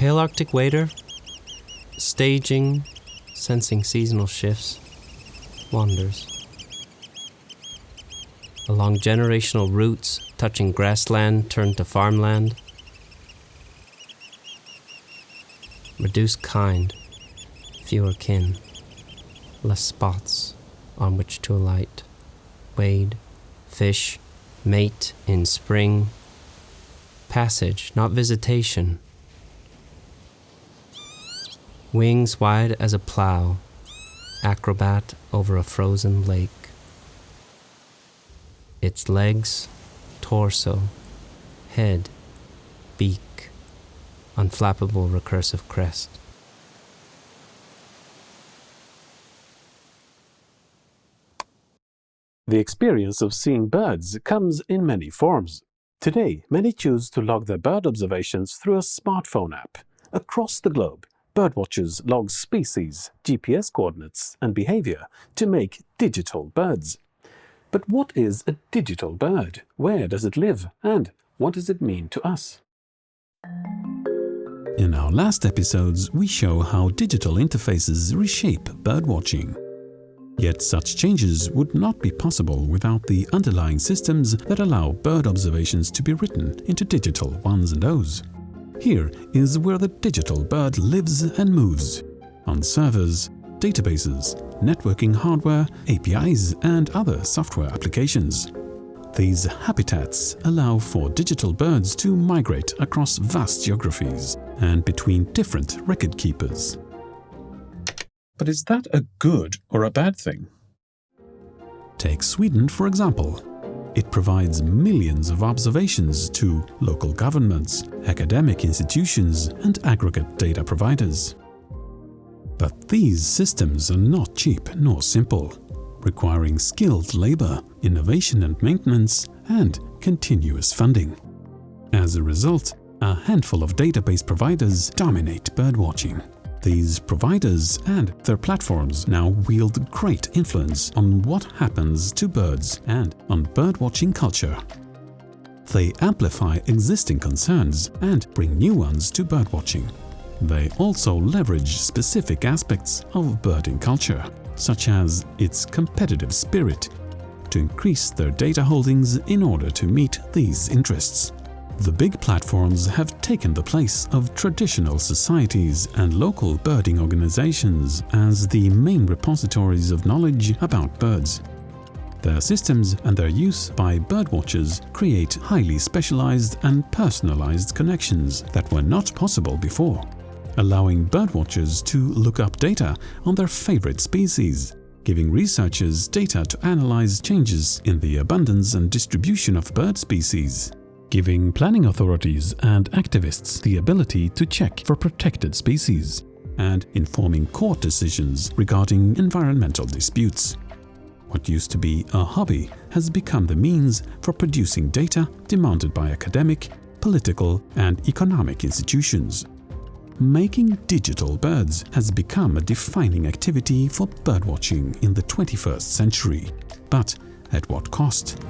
Pale Arctic wader, staging, sensing seasonal shifts, wanders. Along generational routes, touching grassland turned to farmland. Reduced kind, fewer kin, less spots on which to alight. Wade, fish, mate in spring. Passage, not visitation. Wings wide as a plow, acrobat over a frozen lake. Its legs, torso, head, beak, unflappable recursive crest. The experience of seeing birds comes in many forms. Today, many choose to log their bird observations through a smartphone app. Across the globe, birdwatchers log species, GPS coordinates, and behavior to make digital birds. But what is a digital bird? Where does it live? And what does it mean to us? In our last episodes, we show how digital interfaces reshape birdwatching. Yet such changes would not be possible without the underlying systems that allow bird observations to be written into digital ones and O's. Here is where the digital bird lives and moves: on servers, databases, networking hardware, APIs, and other software applications. These habitats allow for digital birds to migrate across vast geographies and between different record keepers. But is that a good or a bad thing? Take Sweden, for example. It provides millions of observations to local governments, academic institutions, and aggregate data providers. But these systems are not cheap nor simple, requiring skilled labor, innovation and maintenance, and continuous funding. As a result, a handful of database providers dominate birdwatching. These providers and their platforms now wield great influence on what happens to birds and on birdwatching culture. They amplify existing concerns and bring new ones to birdwatching. They also leverage specific aspects of birding culture, such as its competitive spirit, to increase their data holdings in order to meet these interests. The big platforms have taken the place of traditional societies and local birding organizations as the main repositories of knowledge about birds. Their systems and their use by birdwatchers create highly specialized and personalized connections that were not possible before, allowing birdwatchers to look up data on their favorite species, giving researchers data to analyze changes in the abundance and distribution of bird species, giving planning authorities and activists the ability to check for protected species, and informing court decisions regarding environmental disputes. What used to be a hobby has become the means for producing data demanded by academic, political, and economic institutions. Making digital birds has become a defining activity for birdwatching in the 21st century. But at what cost?